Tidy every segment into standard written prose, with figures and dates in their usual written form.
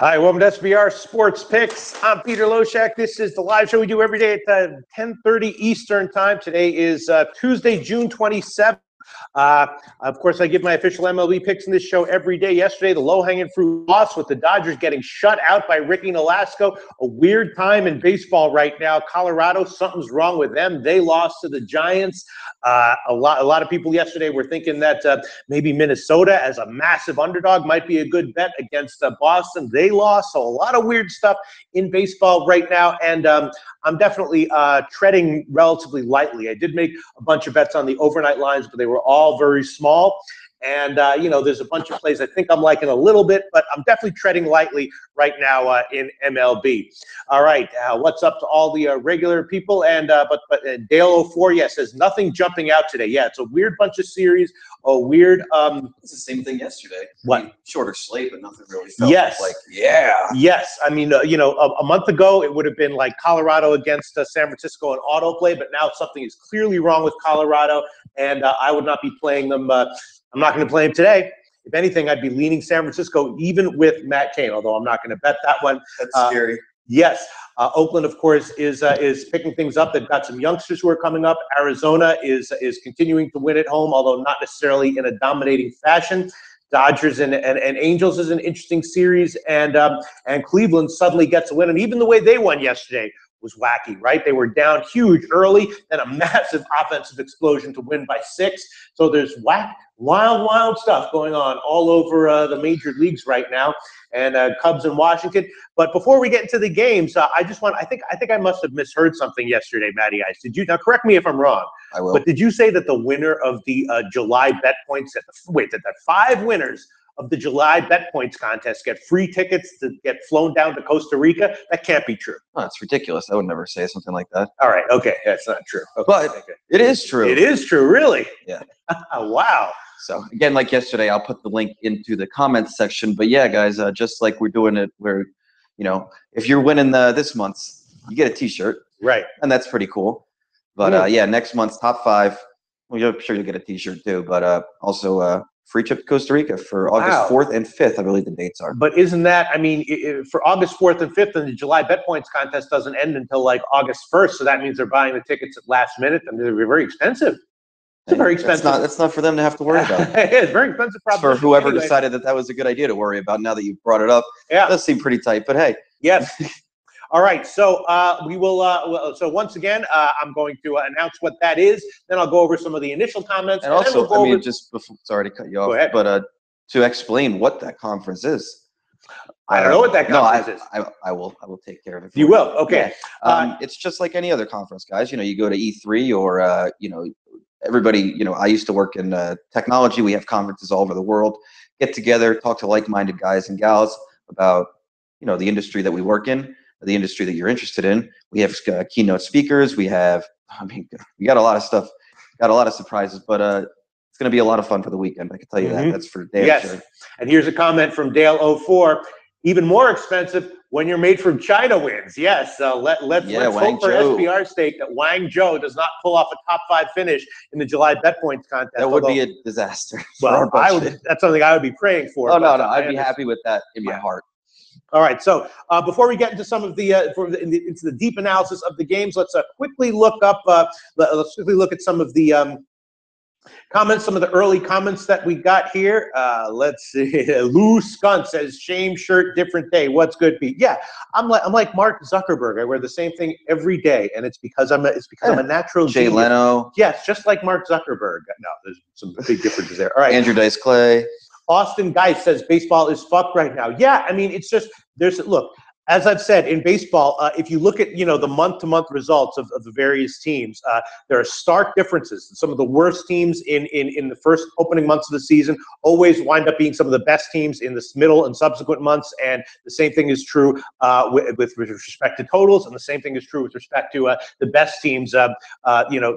Hi, welcome to SBR Sports Picks. I'm Peter Loshak. This is the live show we do every day at 10:30 Eastern Time. Today is Tuesday, June 27th. Of course, I give my official MLB picks in this show every day. Yesterday, the low-hanging fruit loss with the Dodgers getting shut out by Ricky Nolasco. A weird time in baseball right now. Colorado, something's wrong with them. They lost to the Giants. A lot of people yesterday were thinking that maybe Minnesota as a massive underdog might be a good bet against Boston. They lost. So a lot of weird stuff in baseball right now. And I'm definitely treading relatively lightly. I did make a bunch of bets on the overnight lines, but they were all very small. And, there's a bunch of plays I think I'm liking a little bit, but I'm definitely treading lightly right now in MLB. All right, what's up to all the regular people? And but Dale04, says nothing jumping out today. Yeah, it's a weird bunch of series, a weird. It's the same thing yesterday. What? I mean, shorter slate, but nothing really felt like, Yes. I mean, a month ago, it would have been like Colorado against San Francisco in autoplay, but now something is clearly wrong with Colorado, and I would not be playing them. I'm not going to play him today. If anything, I'd be leaning San Francisco, even with Matt Cain, although I'm not going to bet that one. That's scary. Yes. Oakland, of course, is picking things up. They've got some youngsters who are coming up. Arizona is continuing to win at home, although not necessarily in a dominating fashion. Dodgers and Angels is an interesting series, and Cleveland suddenly gets a win. And even the way they won yesterday was wacky, right? They were down huge early, then a massive offensive explosion to win by 6. So there's wild stuff going on all over the major leagues right now, and Cubs in Washington. But before we get into the games, I think I must have misheard something yesterday, Matty Ice. Did you? Now correct me if I'm wrong. I will. But did you say that the winner of the July bet points that 5 winners of the July bet points contest get free tickets to get flown down to Costa Rica? That can't be true. Oh, it's ridiculous. I would never say something like that. All right. Okay. That's not true. Okay, but it is true. It is true. Really? Yeah. Wow. So again, like yesterday, I'll put the link into the comments section. But yeah, guys, just like we're doing it where, if you're winning this month's, you get a T-shirt. Right. And that's pretty cool. But next month's top 5, well, I'm sure you'll get a T-shirt too. But also free trip to Costa Rica for August 4th and 5th, I believe the dates are. But isn't that, for August 4th and 5th, and the July bet points contest doesn't end until like August 1st, so that means they're buying the tickets at last minute, and they're very expensive. It's very expensive. That's not for them to have to worry about. It's very expensive proposition. For whoever decided that was a good idea to worry about, now that you've brought it up, it does seem pretty tight, but hey. Yes. All right, so we will. So once again, I'm going to announce what that is. Then I'll go over some of the initial comments. And also, just before, sorry to cut you off, go ahead. But to explain what that conference is. I don't know what that conference is. I will take care of it. You will. Okay. Yeah. It's just like any other conference, guys. You go to E3 or everybody. I used to work in technology. We have conferences all over the world. Get together, talk to like-minded guys and gals about the industry that we work in, the industry that you're interested in. We have keynote speakers. We have, we got a lot of stuff, got a lot of surprises, but it's going to be a lot of fun for the weekend. I can tell you that. That's for damn sure. And here's a comment from Dale04. Even more expensive when your made from China wins. Yes, let's hope for SBR stake that Wang Zhou does not pull off a top 5 finish in the July bet points contest. That would be a disaster. Well, that's something I would be praying for. Oh, no, I'd be happy with that in my heart. All right, so before we get into some of the into the deep analysis of the games, let's quickly look up. Let's quickly look at some of the comments, some of the early comments that we got here. Let's see. Lou Skunt says, "Shame shirt, different day. What's good, Pete?" Yeah, I'm like Mark Zuckerberg. I wear the same thing every day, and it's because I'm a natural Jay genius. Leno. Yes, just like Mark Zuckerberg. No, there's some big differences there. All right, Andrew Dice Clay. Austin Geist says baseball is fucked right now. Yeah, it's just look, as I've said, in baseball, if you look at the month-to-month results of the various teams, there are stark differences. Some of the worst teams in the first opening months of the season always wind up being some of the best teams in the middle and subsequent months, and the same thing is true with respect to totals, and the same thing is true with respect to the best teams,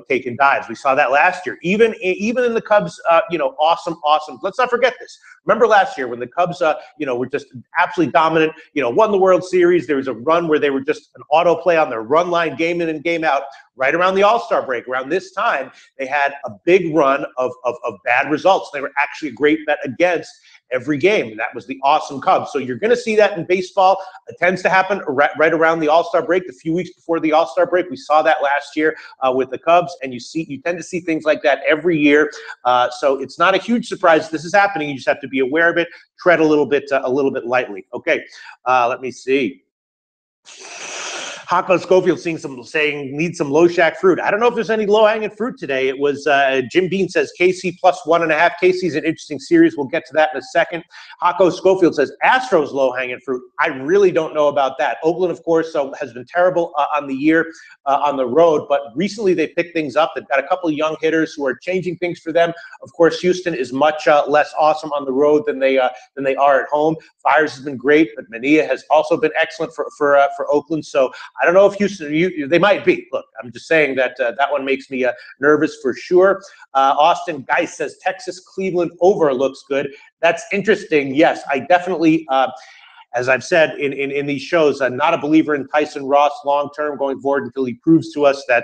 taking dives. We saw that last year, even in the Cubs, awesome. Let's not forget this. Remember last year when the Cubs, were just absolutely dominant, won the World Series. There was a run where they were just an autoplay on their run line game in and game out. Right around the All-Star break, around this time, they had a big run of bad results. They were actually a great bet against. every game. And that was the awesome Cubs. So you're going to see that in baseball. It tends to happen right around the All-Star break, the few weeks before the All-Star break. We saw that last year with the Cubs, and you tend to see things like that every year. So it's not a huge surprise this is happening. You just have to be aware of it, tread a little bit lightly. Okay, let me see. Hako Schofield saying need some low-shack fruit. I don't know if there's any low-hanging fruit today. It was Jim Bean says KC plus 1.5. KC's an interesting series. We'll get to that in a second. Hako Schofield says Astros low-hanging fruit. I really don't know about that. Oakland, of course, has been terrible on the year on the road, but recently they picked things up. They've got a couple of young hitters who are changing things for them. Of course, Houston is much less awesome on the road than they are at home. Fires has been great, but Mania has also been excellent for Oakland. So I don't know if Houston, they might be. Look, I'm just saying that that one makes me nervous for sure. Austin Geis says Texas Cleveland over looks good. That's interesting. Yes, I definitely, as I've said in these shows, I'm not a believer in Tyson Ross long term going forward until he proves to us that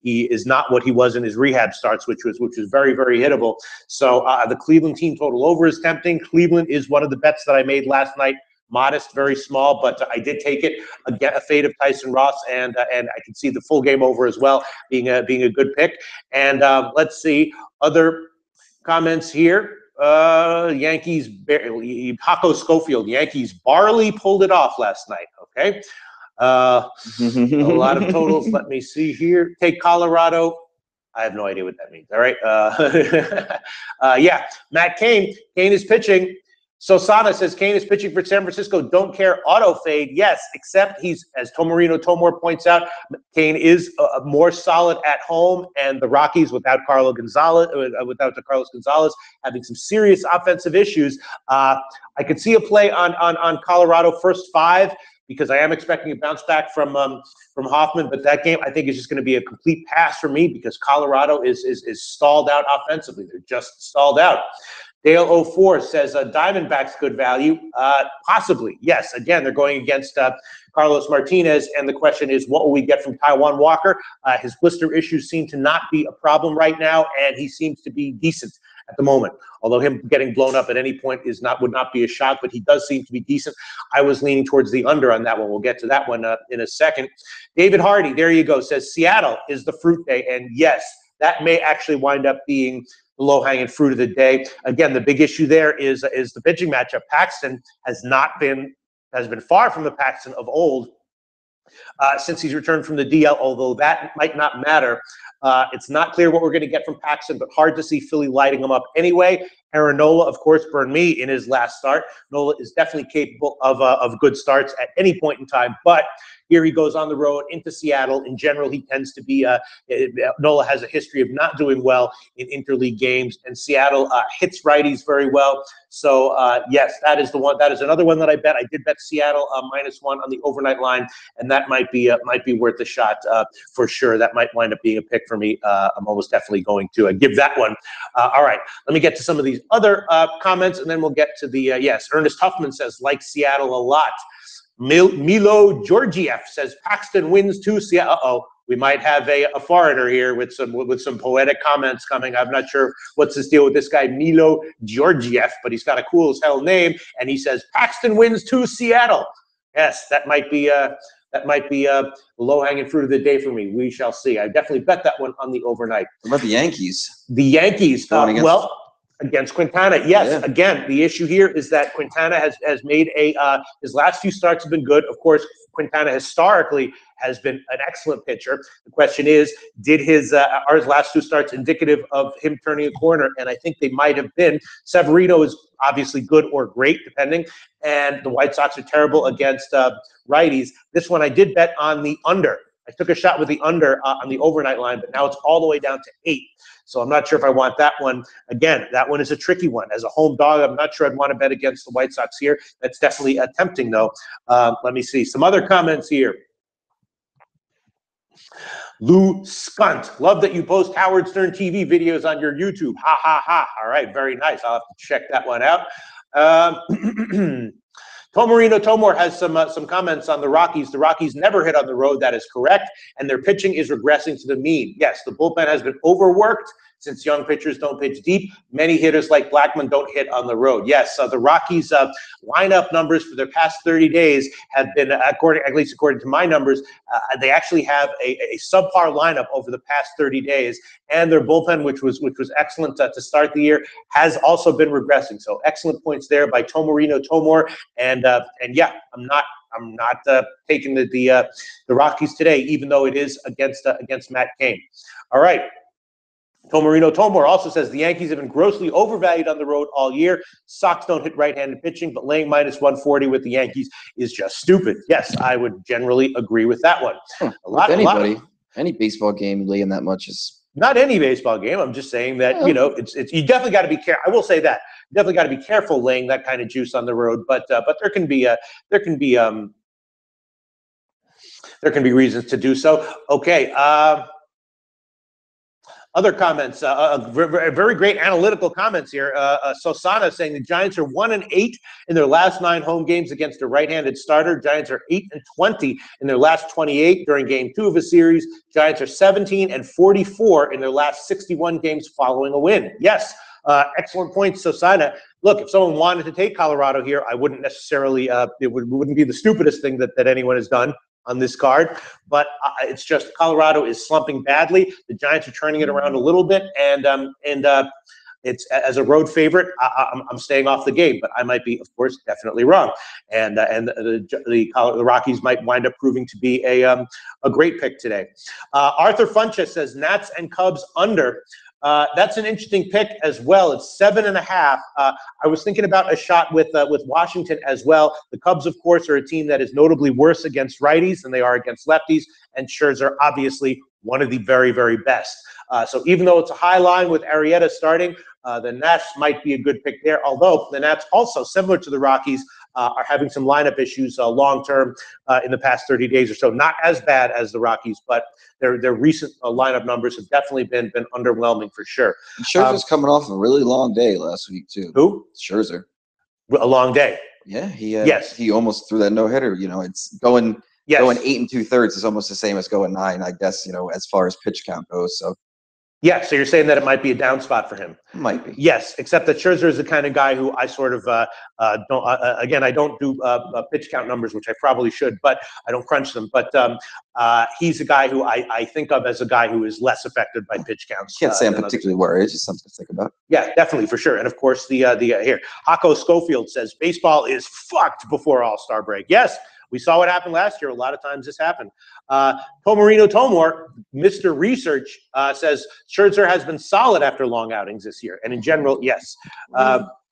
he is not what he was in his rehab starts, which was very, very hittable. So the Cleveland team total over is tempting. Cleveland is one of the bets that I made last night. Modest, very small, but I did take it. A fade of Tyson Ross, and I can see the full game over as well being a good pick. And let's see other comments here. Yankees, Hako Schofield, Yankees barely pulled it off last night. Okay, a lot of totals. Let me see here. Take Colorado. I have no idea what that means. All right. Yeah, Matt Cain. Cain is pitching. So Sana says Cain is pitching for San Francisco. Don't care. Auto fade. Yes, except he's, as Tomarino Tomor points out, Cain is more solid at home, and the Rockies without Carlos Gonzalez, having some serious offensive issues. I could see a play on Colorado first 5 because I am expecting a bounce back from Hoffman, but that game I think is just going to be a complete pass for me because Colorado is stalled out offensively. They're just stalled out. Dale 04 says Diamondbacks good value. Possibly, yes. Again, they're going against Carlos Martinez, and the question is, what will we get from Taijuan Walker? His blister issues seem to not be a problem right now, and he seems to be decent at the moment. Although him getting blown up at any point would not be a shock, but he does seem to be decent. I was leaning towards the under on that one. We'll get to that one in a second. David Hardy, there you go, says Seattle is the fruit day, and yes, that may actually wind up being the low-hanging fruit of the day. Again, the big issue there is the pitching matchup. Paxton has been far from the Paxton of old since he's returned from the DL, although that might not matter. It's not clear what we're going to get from Paxton, but hard to see Philly lighting him up anyway. Aaron Nola, of course, burned me in his last start. Nola is definitely capable of good starts at any point in time, but here he goes on the road into Seattle. In general, he tends to be Nola has a history of not doing well in interleague games, and Seattle hits righties very well. So yes, that is the one. That is another one that I bet. I did bet Seattle -1 on the overnight line, and that might be worth a shot for sure. That might wind up being a pick for me. I'm almost definitely going to give that one. All right, let me get to some of these other comments, and then we'll get to the yes. Ernest Huffman says like Seattle a lot. Milo Georgiev says Paxton wins 2 Seattle. Uh-oh, we might have a foreigner here with some poetic comments coming. I'm not sure what's this deal with this guy Milo Georgiev, but he's got a cool as hell name, and he says Paxton wins 2 Seattle. Yes, that might be the low-hanging fruit of the day for me. We shall see. I definitely bet that one on the overnight. What about the Yankees? The Yankees, against Quintana, yes. Yeah. Again, the issue here is that Quintana has made his last few starts have been good. Of course, Quintana historically has been an excellent pitcher. The question is, are his last 2 starts indicative of him turning a corner? And I think they might have been. Severino is obviously good or great, depending. And the White Sox are terrible against righties. This one I did bet on the under. I took a shot with the under on the overnight line, but now it's all the way down to 8. So I'm not sure if I want that one. Again, that one is a tricky one. As a home dog, I'm not sure I'd want to bet against the White Sox here. That's definitely tempting, though. Let me see. Some other comments here. Lou Skunt, love that you post Howard Stern TV videos on your YouTube. Ha, ha, ha. All right, very nice. I'll have to check that one out. Tomarino Tomor has some comments on the Rockies. The Rockies never hit on the road. That is correct. And their pitching is regressing to the mean. Yes, the bullpen has been overworked. since young pitchers don't pitch deep. Many hitters like Blackmon don't hit on the road. Yes, the Rockies' lineup numbers for their past 30 days have been, at least according to my numbers, they actually have a subpar lineup over the past 30 days, and their bullpen, which was excellent to start the year, has also been regressing. So excellent points there by Tomarino Tomor, and yeah, I'm not taking the Rockies today, even though it is against Matt Cain. All right. Tomarino Tomor also says the Yankees have been grossly overvalued on the road all year. Sox don't hit right-handed pitching, but laying minus 140 with the Yankees is just stupid. Yes, I would generally agree with that one. Any baseball game laying that much is not any baseball game. I'm just saying that it's you definitely got to be careful. I will say that you definitely got to be careful laying that kind of juice on the road. But there can be reasons to do so. Okay. Other comments, very great analytical comments here. Sosana saying the Giants are 1-8 in their last 9 home games against a right-handed starter. Giants are 8-20 in their last 28 during Game 2 of a series. Giants are 17-44 in their last 61 games following a win. Yes, excellent point, Sosana. Look, if someone wanted to take Colorado here, I wouldn't necessarily. It wouldn't be the stupidest thing that anyone has done on this card, but it's just Colorado is slumping badly. The Giants are turning it around a little bit, and it's as a road favorite. I'm staying off the game, but I might be, of course, definitely wrong. And the Rockies might wind up proving to be a great pick today. Arthur Funches says Nats and Cubs under. That's an interesting pick as well. It's 7.5. I was thinking about a shot with Washington as well. The Cubs, of course, are a team that is notably worse against righties than they are against lefties, and Scherzer obviously one of the very, very best. So even though it's a high line with Arrieta starting, the Nats might be a good pick there, although the Nats also, similar to the Rockies, are having some lineup issues long-term in the past 30 days or so. Not as bad as the Rockies, but their recent lineup numbers have definitely been underwhelming for sure. And Scherzer's coming off a really long day last week, too. Who? Scherzer. A long day. Yeah, he almost threw that no-hitter. It's going 8 2/3 is almost the same as going 9, I guess, as far as pitch count goes. So yeah, so you're saying that it might be a down spot for him. Might be. Yes, except that Scherzer is the kind of guy who I sort of don't. Again, I don't do pitch count numbers, which I probably should, but I don't crunch them. But he's a guy who I think of as a guy who is less affected by pitch counts. Can't say I'm particularly worried. It's just something to think about. Yeah, definitely, for sure. And of course, the here, Hako Schofield says baseball is fucked before All-Star break. Yes. We saw what happened last year. A lot of times this happened. Tomarino Tomor, Mr. Research, says Scherzer has been solid after long outings this year. And in general, yes.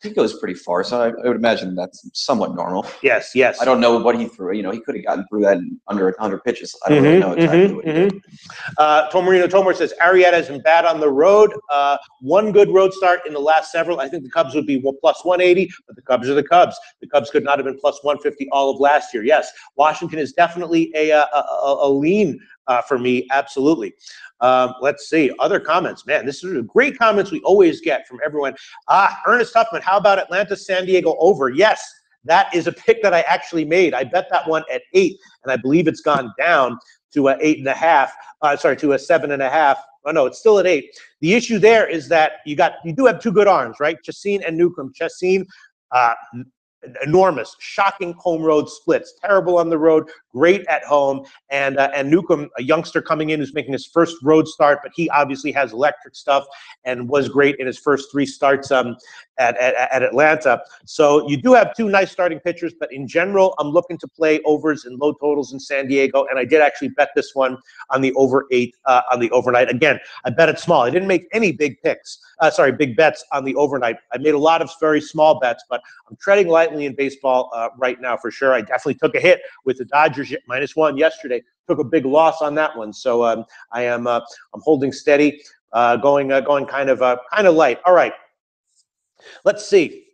He goes pretty far, so I would imagine that's somewhat normal. Yes. I don't know what he threw. He could have gotten through that in under 100 pitches. I don't really know exactly what he did. Tomarino Tomor says Arrieta has been bad on the road. One good road start in the last several. I think the Cubs would be plus 180, but the Cubs are the Cubs. The Cubs could not have been plus 150 all of last year. Yes, Washington is definitely a lean for me. Absolutely. Let's see. Other comments. Man, this is great comments we always get from everyone. Ernest Huffman, how about Atlanta, San Diego over? Yes, that is a pick that I actually made. I bet that one at 8, and I believe it's gone down to 8.5. To a 7.5. Oh, no, it's still at 8. The issue there is that you do have 2 good arms, right? Chacin and Newcomb. Chacin, enormous, shocking home road splits, terrible on the road, great at home, and Newcomb, a youngster coming in who's making his first road start, but he obviously has electric stuff and was great in his first 3 starts at Atlanta. So you do have 2 nice starting pitchers, but in general, I'm looking to play overs and low totals in San Diego, and I did actually bet this one on the over 8 on the overnight. Again, I bet it small. I didn't make any big bets on the overnight. I made a lot of very small bets, but I'm treading lightly in baseball right now for sure. I definitely took a hit with the Dodgers -1 yesterday. Took a big loss on that one, so I'm holding steady, going kind of light. All right, let's see.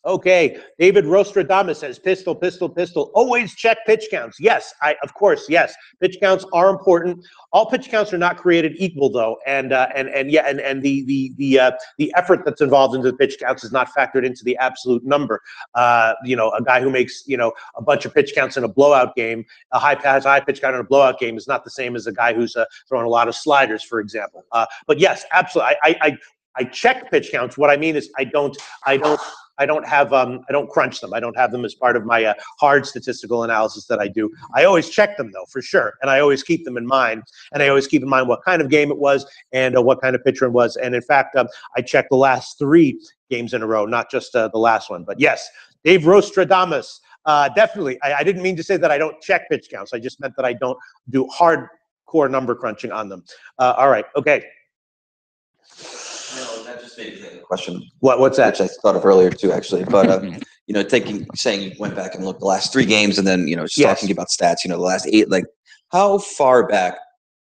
Okay, David Rostradamus says pistol, pistol, pistol. Always check pitch counts. Yes, of course, yes. Pitch counts are important. All pitch counts are not created equal, though, and the effort that's involved into the pitch counts is not factored into the absolute number. You know, a guy who makes a bunch of pitch counts in a blowout game, a high pitch count in a blowout game is not the same as a guy who's throwing a lot of sliders, for example. But yes, absolutely. I check pitch counts. What I mean is I don't crunch them. I don't have them as part of my hard statistical analysis that I do. I always check them though, for sure. And I always keep them in mind. And I always keep in mind what kind of game it was and what kind of pitcher it was. And in fact, I check the last 3 games in a row, not just the last one. But yes, Dave Rostradamus, definitely. I didn't mean to say that I don't check pitch counts. I just meant that I don't do hardcore number crunching on them. All right. Okay. No, that just made me think of a question. What's that? Which I thought of earlier too, actually. But you know, saying you went back and looked the last 3 games, and then just talking about stats. You know, the last 8. Like, how far back,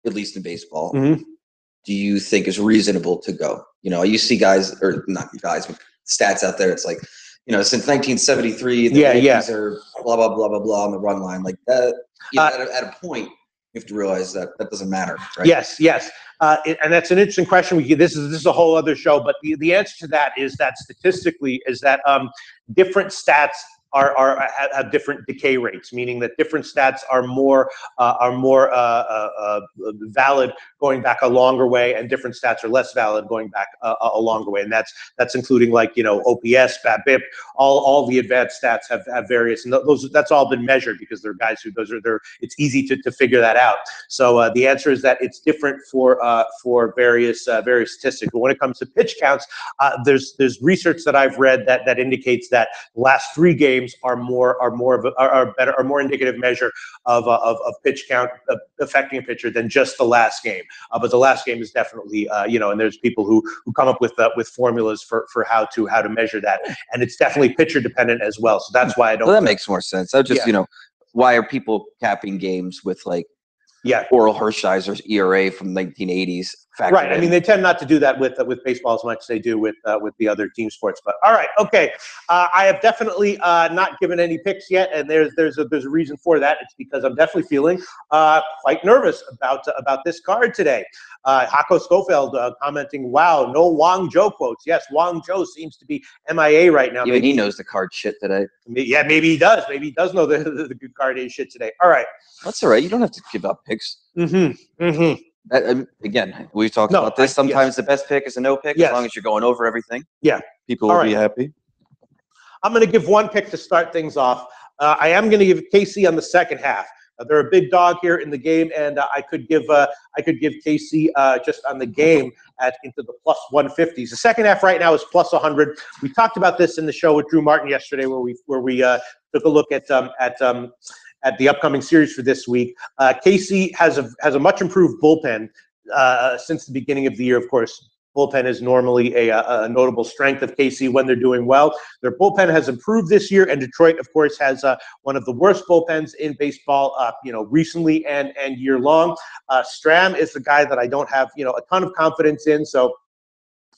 at least in baseball, do you think is reasonable to go? You know, you see guys, or not guys, but stats out there. It's like, since 1973, the Yankees are blah blah blah blah blah on the run line. Like that. At a point, you have to realize that doesn't matter, right? Yes. And that's an interesting question. This is a whole other show, but the answer to that is that statistically is that different stats have different decay rates, meaning that different stats are more valid going back a longer way, and different stats are less valid going back a longer way. And that's including like OPS, BABIP, all the advanced stats have various, and that's all been measured because they're guys who it's easy to figure that out. So the answer is that it's different for various statistics. But when it comes to pitch counts, there's research that I've read that indicates that the last 3 games are more indicative measure of pitch count affecting a pitcher than just the last game. But the last game is definitely and there's people who come up with formulas for how to measure that, and it's definitely pitcher dependent as well. So that's why I don't. Well, that makes more sense. I just why are people capping games with like Oral Hershiser's ERA from 1980s? Right. I mean, they tend not to do that with baseball as much as they do with the other team sports. But all right, okay. I have definitely not given any picks yet, and there's a reason for that. It's because I'm definitely feeling quite nervous about this card today. Hako Schofield commenting, "Wow, no Wang Zhou quotes." Yes, Wang Zhou seems to be MIA right now. Even he knows the card shit today. Yeah, maybe he does. Maybe he does know the good card A shit today. All right. That's all right. You don't have to give up picks. Again, we've talked about this. Sometimes the best pick is a no pick, as long as you're going over everything. Yeah. People will be happy. I'm going to give one pick to start things off. I am going to give KC on the second half. They're a big dog here in the game, and I could give KC just on the game into the plus 150s. The second half right now is plus 100. We talked about this in the show with Drew Martin yesterday, where we took a look at the upcoming series for this week. KC has a much improved bullpen since the beginning of the year. Of course, bullpen is normally a notable strength of KC when they're doing well. Their bullpen has improved this year, and Detroit, of course, has one of the worst bullpens in baseball, recently and year long. Stram is the guy that I don't have, a ton of confidence in. So,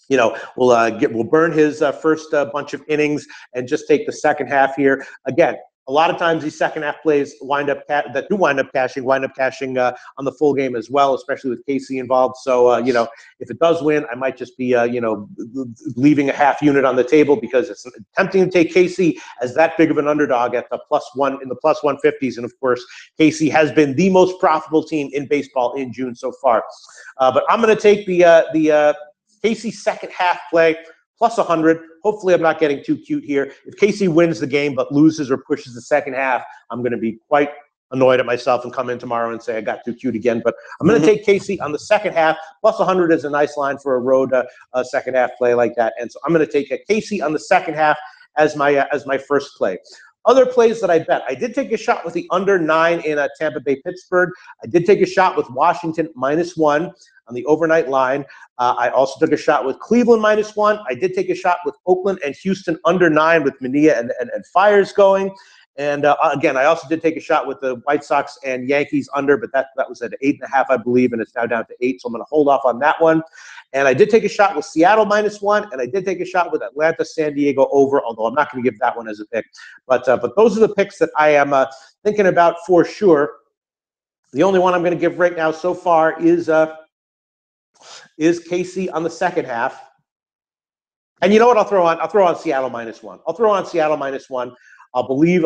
we'll burn his first bunch of innings and just take the second half here. Again, a lot of times these second half plays wind up cashing on the full game as well, especially with KC involved. So, if it does win, I might just be, leaving a half unit on the table because it's tempting to take KC as that big of an underdog at the +1 in the plus 150s. And of course, KC has been the most profitable team in baseball in June so far. But I'm going to take the KC second half play. Plus 100. Hopefully, I'm not getting too cute here. If KC wins the game but loses or pushes the second half, I'm going to be quite annoyed at myself and come in tomorrow and say I got too cute again. But I'm going to take KC on the second half. Plus 100 is a nice line for a road second half play like that. And so I'm going to take a KC on the second half as my first play. Other plays that I bet. I did take a shot with the under 9 in Tampa Bay, Pittsburgh. I did take a shot with Washington -1 on the overnight line. I also took a shot with Cleveland -1. I did take a shot with Oakland and Houston under 9 with Mania and Fires going. And again, I also did take a shot with the White Sox and Yankees under, but that was at 8.5, I believe, and it's now down to 8. So I'm going to hold off on that one. And I did take a shot with Seattle -1, and I did take a shot with Atlanta, San Diego over, although I'm not going to give that one as a pick. But those are the picks that I am thinking about for sure. The only one I'm going to give right now so far is KC on the second half. And you know what? I'll throw on Seattle -1. I'll throw on Seattle -1. I'll believe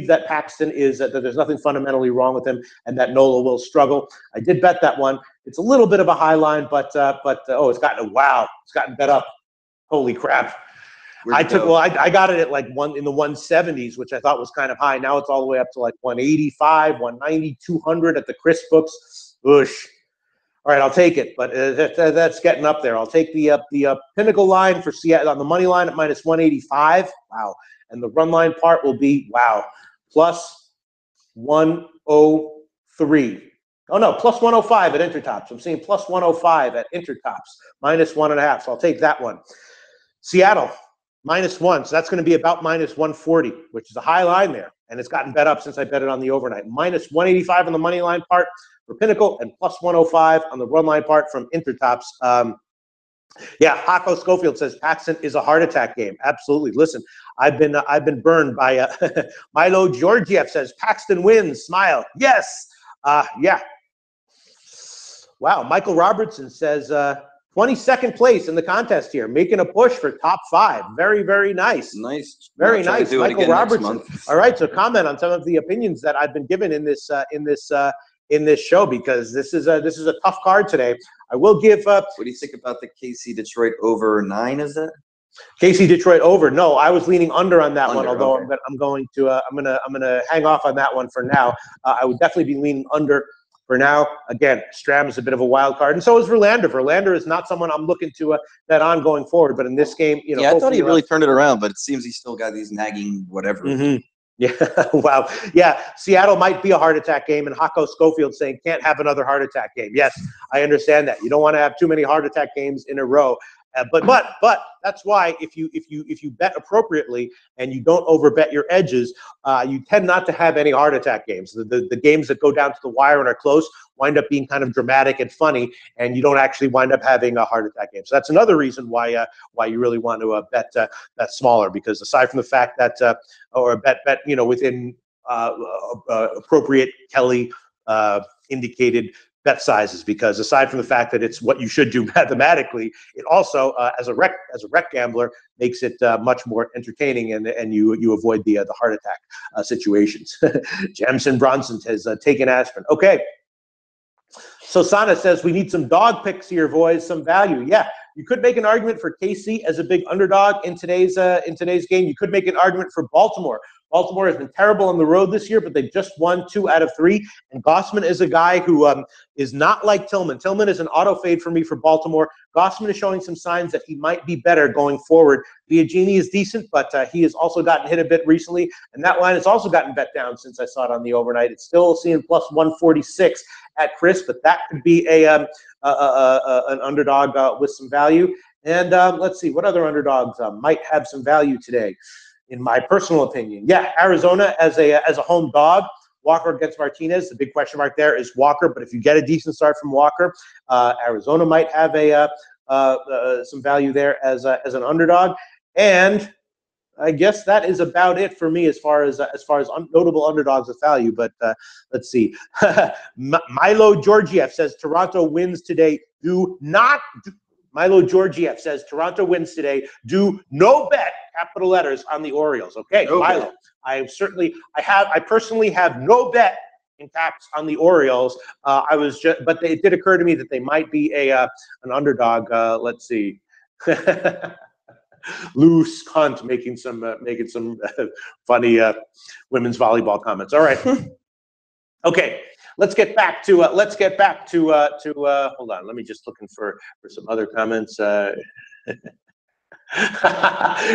that Paxton is that there's nothing fundamentally wrong with him, and that Nola will struggle. I did bet that one. It's a little bit of a high line, but it's gotten bet up. Holy crap! I got it at like in the 170s, which I thought was kind of high. Now it's all the way up to like 185, 190, 200 at the Chris books. Oosh. All right, I'll take it, but that's getting up there. I'll take the Pinnacle line for Seattle on the money line at -185. Wow, and the run line part will be +103. Oh no, +105 at Intertops. I'm seeing +105 at Intertops, -1.5. So I'll take that one. Seattle -1, so that's going to be about -140, which is a high line there, and it's gotten bet up since I bet it on the overnight. -185 on the money line part for Pinnacle, and +105 on the run line part from Intertops. Hako Schofield says Paxton is a heart attack game. Absolutely. Listen, I've been burned by Milo Georgiev says Paxton wins. Smile. Yes. Yeah. Wow. Michael Robertson says 22nd place in the contest here, making a push for top 5. Very, very nice. Nice. Very nice. Michael Robertson. All right. So comment on some of the opinions that I've been given in this show, because this is a tough card today. I will give What do you think about the KC Detroit over 9? Is it KC Detroit over? No, I was leaning under on that one. Although okay. I'm going to hang off on that one for now. I would definitely be leaning under for now. Again, Stram is a bit of a wild card, and so is Verlander. Verlander is not someone I'm looking to bet on going forward. But in this game, I thought he really turned it around, but it seems he's still got these nagging whatever. Mm-hmm. Yeah, wow. Yeah, Seattle might be a heart attack game, and Hako Schofield saying can't have another heart attack game. Yes, I understand that. You don't want to have too many heart attack games in a row. But that's why if you bet appropriately and you don't overbet your edges, you tend not to have any heart attack games. The games that go down to the wire and are close wind up being kind of dramatic and funny, and you don't actually wind up having a heart attack game. So that's another reason why you really want to bet smaller, because aside from the fact that or bet within appropriate Kelly indicated bet sizes, because aside from the fact that it's what you should do mathematically, it also as a rec gambler makes it much more entertaining, and you avoid the heart attack situations. Jamson Bronson has taken aspirin. Okay. So Sana says we need some dog picks here, boys, some value. Yeah, you could make an argument for KC as a big underdog in today's game. You could make an argument for Baltimore. Baltimore has been terrible on the road this year, but they've just won 2 out of 3. And Gossman is a guy who is not like Tillman. Tillman is an auto fade for me for Baltimore. Gossman is showing some signs that he might be better going forward. Biagini is decent, but he has also gotten hit a bit recently, and that line has also gotten bet down since I saw it on the overnight. It's still seeing +146 at Chris, but that could be an underdog with some value. And let's see what other underdogs might have some value today, in my personal opinion. Yeah, Arizona as a home dog. Walker against Martinez. The big question mark there is Walker, but if you get a decent start from Walker, Arizona might have some value there as an underdog. And I guess that is about it for me as far as notable underdogs with value. But let's see. Milo Georgiev says Toronto wins today. Milo Georgiev says Toronto wins today. Do no bet, capital letters, on the Orioles. Okay, no Milo. Bet. I personally have no bet in caps on the Orioles. But it did occur to me that they might be an underdog. Let's see. Loose cunt making some funny women's volleyball comments. All right. Okay. Let's get back to hold on. Let me just looking for some other comments.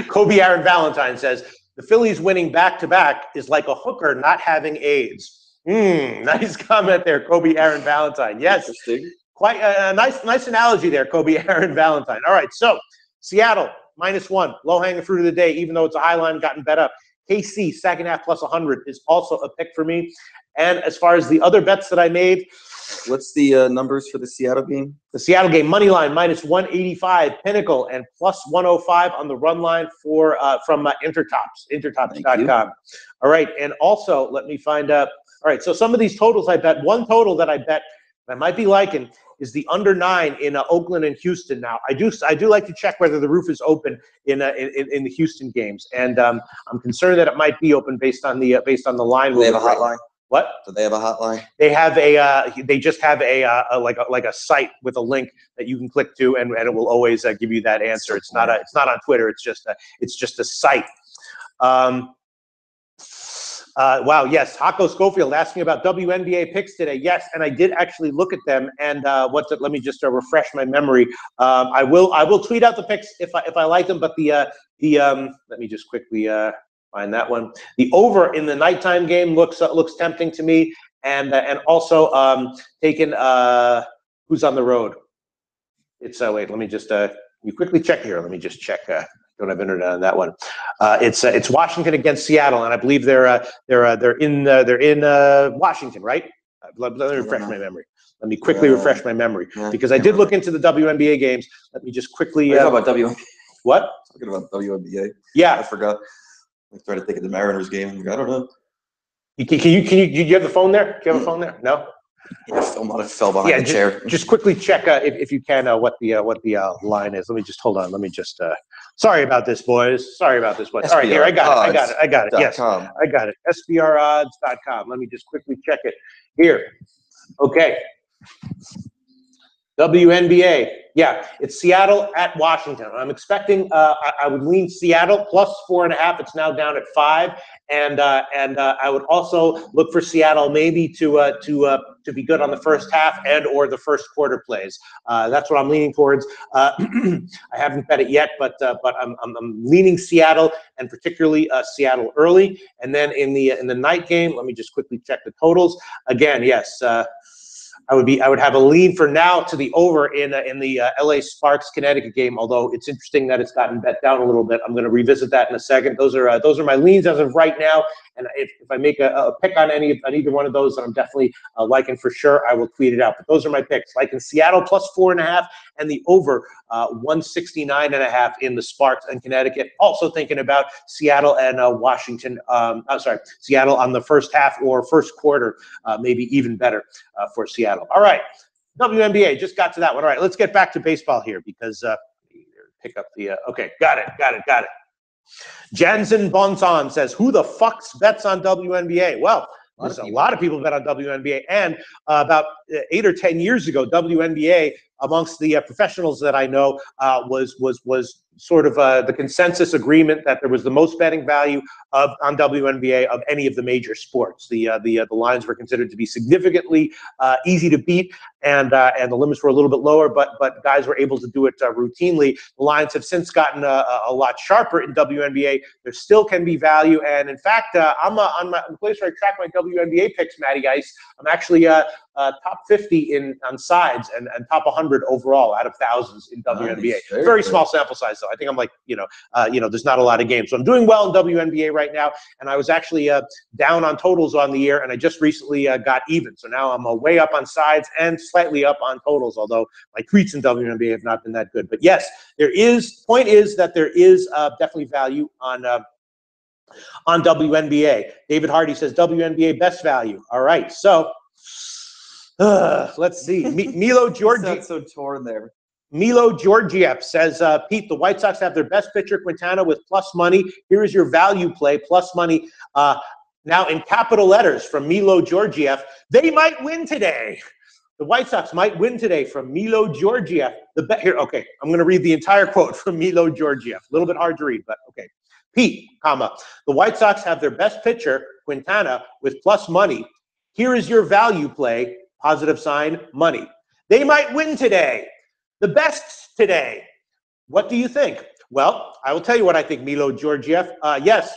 Kobe Aaron Valentine says the Phillies winning back-to-back is like a hooker not having AIDS. Nice comment there, Kobe Aaron Valentine. Yes, quite a nice analogy there, Kobe Aaron Valentine. All right, so Seattle -1, low-hanging fruit of the day, even though it's a high line, gotten bet up. KC second half +100 is also a pick for me. And as far as the other bets that I made, What's the numbers for the Seattle game? The Seattle game, money line, -185, Pinnacle, and +105 on the run line for from intertops.com. All right, and also let me find out. All right, so some of these totals I bet. One total that I bet I might be liking is the under 9 in Oakland and Houston. Now, I do like to check whether the roof is open in the Houston games, and I'm concerned that it might be open based on the line. Do they have a hotline? What? Do they have a hotline? They have they just have a site with a link that you can click to, and it will always give you that answer. It's not on Twitter. It's just a site. Wow, yes, Hako Schofield asking about WNBA picks today. Yes, and I did actually look at them. And let me just refresh my memory. I will tweet out the picks if I like them. But let me just quickly find that one. The over in the nighttime game looks tempting to me, and also taking who's on the road. It's wait, let me just you quickly check here. Let me just check. Don't have internet on that one. It's Washington against Seattle, and I believe they're in Washington, right? Let me refresh my memory. Let me quickly refresh my memory because I did look into the WNBA games. Let me just quickly. Talking about WNBA. What? Talking about WNBA. Yeah, I forgot. I'm trying to think of the Mariners game. I don't know. Can you have the phone there? Do you have a phone there? No. Yeah, it fell behind the chair. Just quickly check if you can what the line is. Let me just hold on. Let me just. Sorry about this, boys. Sorry about this, boys. All right, here I got it. Yes, I got it. SBRodds.com. Let me just quickly check it here. Okay. WNBA. Yeah, it's Seattle at Washington. I'm expecting. I would lean Seattle +4.5. It's now down at 5, and I would also look for Seattle maybe to be good on the first half and or the first quarter plays. That's what I'm leaning towards. I haven't bet it yet, but I'm leaning Seattle, and particularly Seattle early. And then in the night game, let me just quickly check the totals again. Yes. I would have a lean for now to the over in the LA Sparks Connecticut game. Although it's interesting that it's gotten bet down a little bit. I'm going to revisit that in a second. Those are my leans as of right now. And if I make a pick on either one of those, I'm definitely liking for sure. I will tweet it out. But those are my picks. Liking Seattle +4.5 and the over 169.5 in the Sparks and Connecticut. Also thinking about Seattle and Washington. Seattle on the first half or first quarter, maybe even better for Seattle. All right, WNBA, just got to that one. All right, let's get back to baseball here because pick up the okay, got it. Jansen Bonson says, who the fucks bets on WNBA? Well, there's a lot of people bet on WNBA, and about 8 or 10 years ago, WNBA amongst the professionals that I know was sort of the consensus agreement that there was the most betting value on WNBA of any of the major sports. The lines were considered to be significantly easy to beat, and the limits were a little bit lower, but guys were able to do it routinely. The lines have since gotten a lot sharper in WNBA. There still can be value, and in fact, I'm on the place where I track my WNBA picks, Matty Ice. I'm actually top 50 on sides and top 100 overall out of thousands in WNBA. Nice. Very small sample size, though. I think I'm like, there's not a lot of games. So I'm doing well in WNBA right now, and I was actually down on totals on the year, and I just recently got even. So now I'm way up on sides and slightly up on totals, although my tweets in WNBA have not been that good. But yes, point is that there is definitely value on WNBA. David Hardy says WNBA best value. All right, so let's see. Milo Georgiev. So torn there. Milo Georgiev says, Pete, the White Sox have their best pitcher, Quintana, with plus money. Here is your value play, plus money. Now in capital letters from Milo Georgiev, they might win today. The White Sox might win today from Milo Georgiev. Here, okay, I'm going to read the entire quote from Milo Georgiev. A little bit hard to read, but okay. Pete, the White Sox have their best pitcher, Quintana, with plus money. Here is your value play, positive sign, money. They might win today. The best today. What do you think? Well, I will tell you what I think, Milo Georgiev. Yes,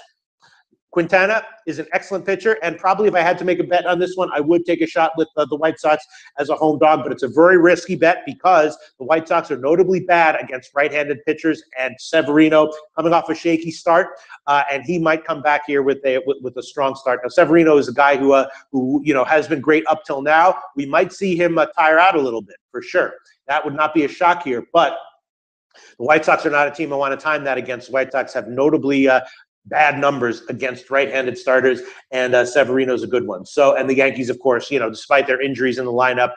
Quintana is an excellent pitcher, and probably if I had to make a bet on this one, I would take a shot with the White Sox as a home dog, but it's a very risky bet because the White Sox are notably bad against right-handed pitchers, and Severino coming off a shaky start, and he might come back here with a strong start. Now, Severino is a guy who has been great up till now. We might see him tire out a little bit for sure. That would not be a shock here, but the White Sox are not a team I want to time that against. The White Sox have notably bad numbers against right-handed starters, and Severino's a good one. So, and the Yankees, of course, despite their injuries in the lineup,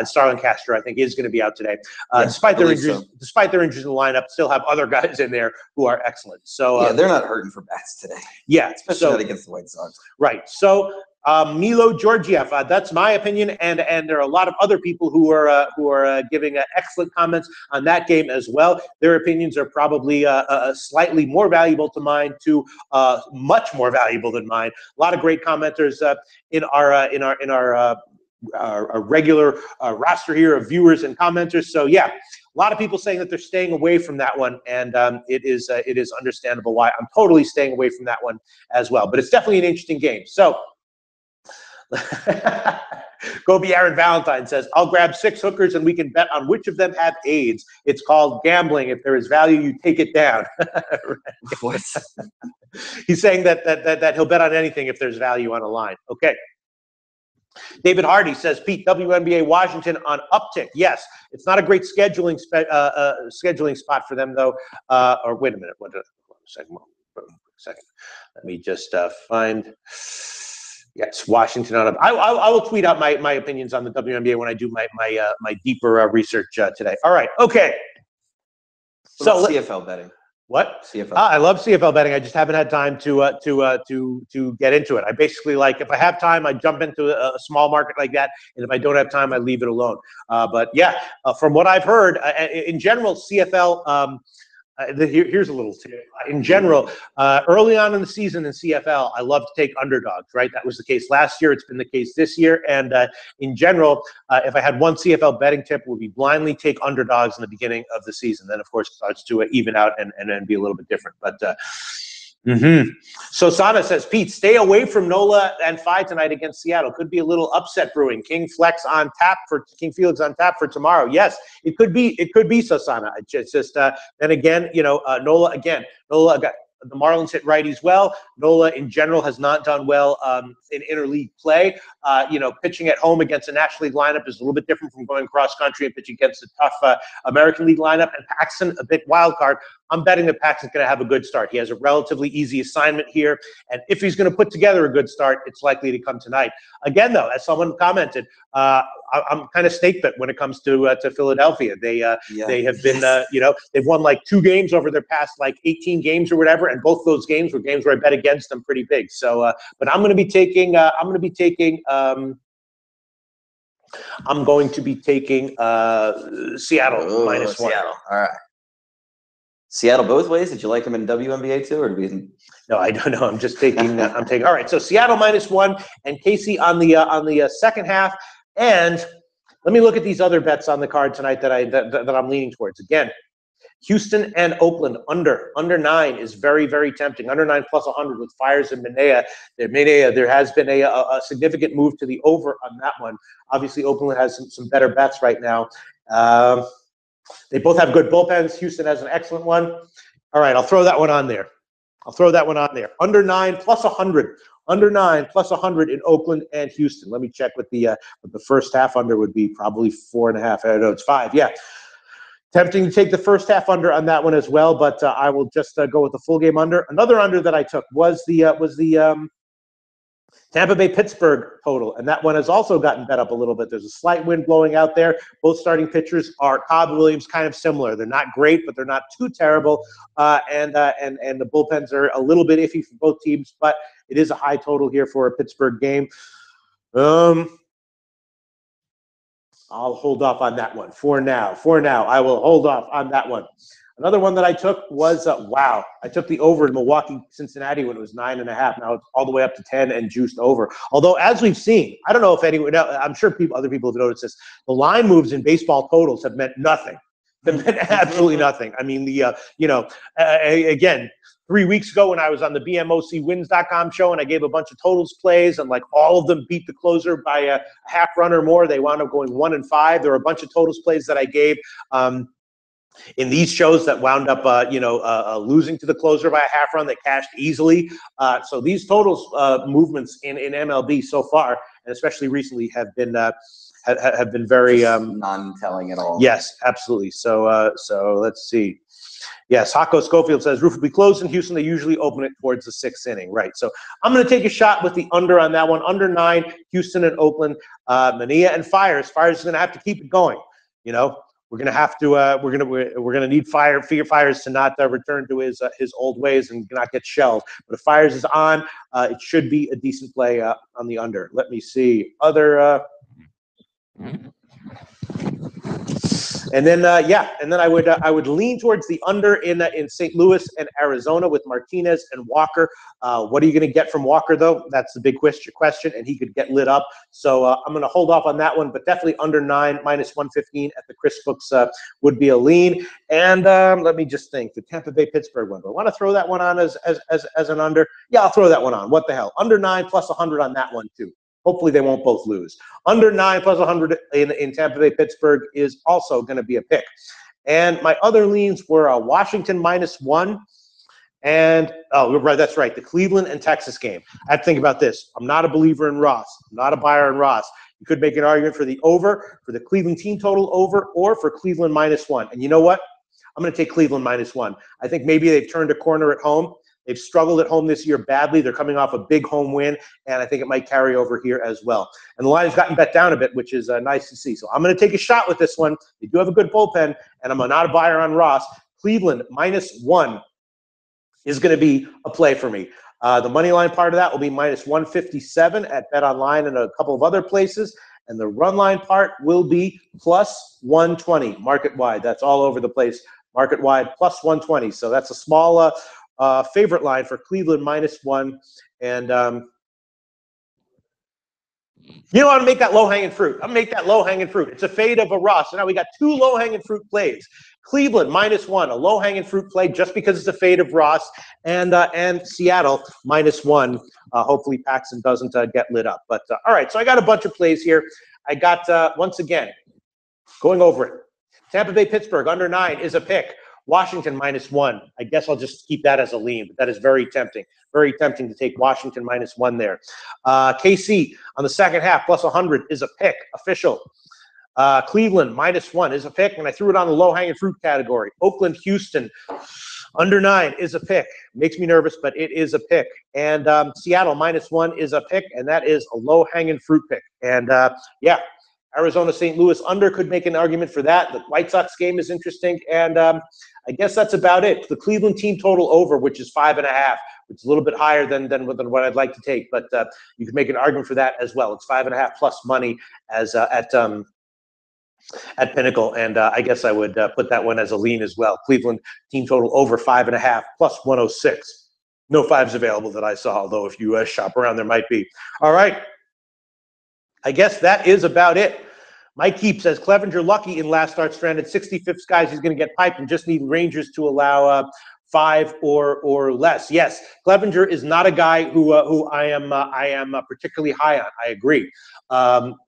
Starlin Castro, I think, is going to be out today. Despite their injuries in the lineup, still have other guys in there who are excellent. So they're not hurting for bats today. Yeah, especially not against the White Sox. Right. So Milo Georgiev, that's my opinion, and there are a lot of other people who are giving excellent comments on that game as well. Their opinions are probably slightly more valuable to mine, much more valuable than mine. A lot of great commenters in our regular roster here of viewers and commenters. So yeah, a lot of people saying that they're staying away from that one, and it is understandable why. I'm totally staying away from that one as well. But it's definitely an interesting game. So. Gobi Aaron Valentine says, I'll grab 6 hookers and we can bet on which of them have AIDS. It's called gambling. If there is value, you take it down. What? He's saying that he'll bet on anything if there's value on a line. Okay. David Hardy says, Pete, WNBA Washington on uptick. Yes, it's not a great scheduling spot for them, though. Or wait a minute. One second. Let me just find... Yes, Washington on. I will tweet out my opinions on the WNBA when I do my deeper research today. All right, okay. So CFL betting. What? CFL. I love CFL betting. I just haven't had time to get into it. I basically, like, if I have time, I jump into a small market like that, and if I don't have time, I leave it alone. But yeah, from what I've heard, in general, CFL. Here's a little tip. In general, early on in the season in CFL, I love to take underdogs, right? That was the case last year. It's been the case this year. And in general, if I had one CFL betting tip, it would be blindly take underdogs in the beginning of the season. Then, of course, it starts to even out and be a little bit different. But So Sana says, Pete, stay away from Nola and Phi tonight against Seattle. Could be a little upset brewing. King Felix on tap for tomorrow. Yes, it could be. Sasana. It's just then again, Nola got the Marlins hit righties well. Nola in general has not done well in interleague play. Pitching at home against a National League lineup is a little bit different from going cross country and pitching against a tough American League lineup. And Paxton, a bit wild card. I'm betting that Paxton's going to have a good start. He has a relatively easy assignment here. And if he's going to put together a good start, it's likely to come tonight. Again, though, as someone commented, I'm kind of snake bit when it comes to Philadelphia. They have been, they've won like 2 games over their past like 18 games or whatever. And both those games were games where I bet against them pretty big. So, but I'm going to be taking Seattle -1. Seattle. All right. Seattle both ways. Did you like them in WNBA too, or do we? No, I don't know. I'm just taking. I'm taking. All right. So Seattle -1 and Casey on the second half. And let me look at these other bets on the card tonight that I'm leaning towards. Again, Houston and Oakland under 9 is very, very tempting. Under 9 plus 100 with Fires and Minea. There has been a significant move to the over on that one. Obviously, Oakland has some better bets right now. They both have good bullpens. Houston has an excellent one. All right, I'll throw that one on there. Under 9 plus 100. Under 9 plus 100 in Oakland and Houston. Let me check what the first half under would be. Probably 4.5. I know it's 5. Yeah. Tempting to take the first half under on that one as well, but I will just go with the full game under. Another under that I took was the Tampa Bay Pittsburgh total, and that one has also gotten bet up a little bit. There's a slight wind blowing out there. Both starting pitchers are Cobb and Williams, kind of similar. They're not great, but they're not too terrible. And the bullpens are a little bit iffy for both teams, but it is a high total here for a Pittsburgh game. I'll hold off on that one for now. I will hold off on that one. Another one that I took was, I took the over in Milwaukee-Cincinnati when it was 9.5. Now it's all the way up to 10 and juiced over. Although, as we've seen, I don't know if anyone, I'm sure other people have noticed this, the line moves in baseball totals have meant nothing Absolutely nothing. I mean, again, 3 weeks ago when I was on the BMOCwins.com show and I gave a bunch of totals plays and like all of them beat the closer by a half run or more, they wound up going 1-5. There were a bunch of totals plays that I gave in these shows that wound up, losing to the closer by a half run that cashed easily. So these totals movements in MLB so far, and especially recently, have been very non-telling at all. Yes, absolutely. So let's see. Yes, Hako Schofield says roof will be closed in Houston. They usually open it towards the 6th inning. Right. So I'm going to take a shot with the under on that one. Under 9, Houston and Oakland. Mania and Fires. Fires is going to have to keep it going. We're going to have to. We're going to need Fires to not return to his old ways and not get shelled. But if Fires is on, it should be a decent play on the under. Let me see other. And then I would lean towards the under in St. Louis and Arizona with Martinez and Walker. What are you going to get from Walker though? That's the big question, and he could get lit up. So I'm going to hold off on that one, but definitely under 9 -115 at the Chris Books would be a lean. And let me just think, the Tampa Bay Pittsburgh one. Do I want to throw that one on as an under? Yeah, I'll throw that one on. What the hell? Under 9 +100 on that one too. Hopefully they won't both lose. Under 9 +100 in Tampa Bay Pittsburgh is also going to be a pick. And my other leans were Washington -1. And, right, that's right, the Cleveland and Texas game. I have to think about this. I'm not a believer in Ross. I'm not a buyer in Ross. You could make an argument for the over, for the Cleveland team total over, or for Cleveland -1. And you know what? I'm going to take Cleveland -1. I think maybe they've turned a corner at home. They've struggled at home this year badly. They're coming off a big home win, and I think it might carry over here as well. And the line has gotten bet down a bit, which is nice to see. So I'm going to take a shot with this one. They do have a good bullpen, and I'm not a buyer on Ross. Cleveland -1 is going to be a play for me. The money line part of that will be -157 at BetOnline and a couple of other places. And the run line part will be +120 market wide. That's all over the place. Market wide +120. So that's a small favorite line for Cleveland -1. And I'm going to make that low-hanging fruit. I'm going to make that low-hanging fruit. It's a fade of a Ross. So now we got 2 low-hanging fruit plays. Cleveland -1, a low-hanging fruit play just because it's a fade of Ross. And Seattle -1. Hopefully Paxton doesn't get lit up. But all right, so I got a bunch of plays here. I got, once again, going over it. Tampa Bay Pittsburgh under 9 is a pick. Washington -1. I guess I'll just keep that as a lean, but that is very tempting. Very tempting to take Washington -1 there. KC on the second half +100 is a pick, official. Cleveland -1 is a pick, and I threw it on the low-hanging fruit category. Oakland, Houston under 9 is a pick. Makes me nervous, but it is a pick. And Seattle -1 is a pick, and that is a low-hanging fruit pick. And Arizona, St. Louis under could make an argument for that. The White Sox game is interesting, and I guess that's about it. The Cleveland team total over, which is 5.5, which is a little bit higher than what I'd like to take, but you could make an argument for that as well. It's 5.5 plus money as at Pinnacle, and I guess I would put that one as a lean as well. Cleveland team total over 5.5 +106. No 5s available that I saw, although if you shop around, there might be. All right. I guess that is about it. Mike Keep says Clevenger lucky in last start stranded 65th skies. He's going to get piped and just need Rangers to allow 5 or less. Yes, Clevenger is not a guy who I am particularly high on. I agree.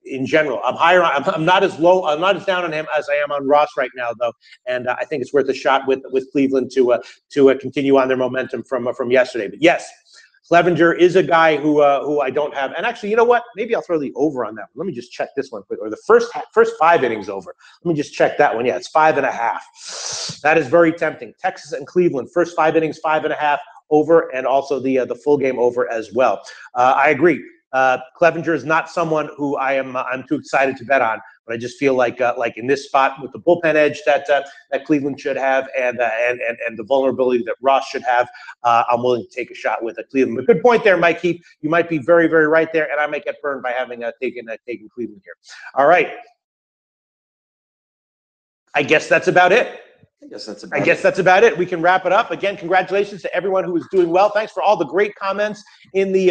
In general, I'm higher. I'm not as low. I'm not as down on him as I am on Ross right now, though. And I think it's worth a shot with Cleveland to continue on their momentum from yesterday. But yes. Clevenger is a guy who I don't have. And actually, you know what? Maybe I'll throw the over on that. Let me just check this one quick. Or the first 5 innings over. Let me just check that one. Yeah, it's 5.5. That is very tempting. Texas and Cleveland, first 5 innings, 5.5 over, and also the full game over as well. I agree. Clevenger is not someone who I'm too excited to bet on. But I just feel like in this spot with the bullpen edge that Cleveland should have and the vulnerability that Ross should have, I'm willing to take a shot with Cleveland. But good point there, Mike Keep. You might be very, very right there, and I might get burned by having taken Cleveland here. All right. I guess that's about it. I guess that's I guess that's about it. We can wrap it up. Again, congratulations to everyone who is doing well. Thanks for all the great comments in the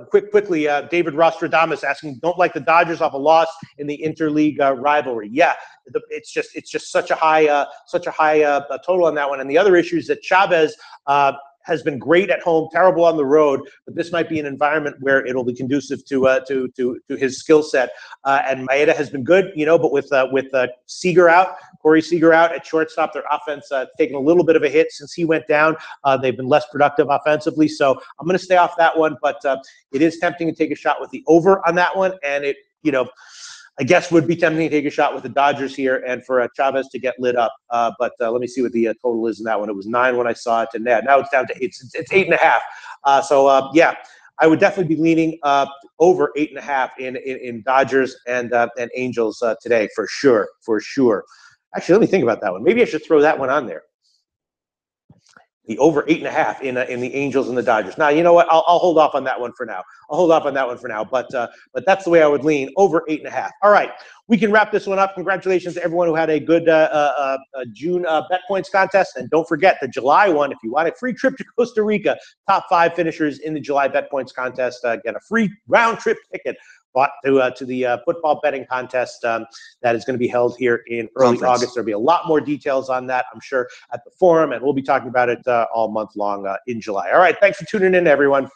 quickly. David Rostradamus asking, don't like the Dodgers off a loss in the interleague rivalry. Yeah, it's just such a high total on that one. And the other issue is that Chavez has been great at home, terrible on the road, but this might be an environment where it'll be conducive to his skill set. And Maeda has been good, but with Seager out, Corey Seager out at shortstop, their offense taken a little bit of a hit since he went down. They've been less productive offensively, so I'm going to stay off that one. But it is tempting to take a shot with the over on that one, and it, I guess would be tempting to take a shot with the Dodgers here and for Chavez to get lit up. But let me see what the total is in that one. It was 9 when I saw it, and now it's down to 8. It's 8.5. So yeah, I would definitely be leaning over 8.5 in Dodgers and Angels today for sure. Actually, let me think about that one. Maybe I should throw that one on there. The over 8.5 in the Angels and the Dodgers. Now, you know what? I'll hold off on that one for now. But that's the way I would lean, over 8.5. All right, we can wrap this one up. Congratulations to everyone who had a good June bet points contest, and don't forget the July one. If you want a free trip to Costa Rica, top 5 finishers in the July bet points contest get a free round trip ticket bought to the football betting contest that is going to be held here in early August. There'll be a lot more details on that, I'm sure, at the forum, and we'll be talking about it all month long in July. All right, thanks for tuning in, everyone.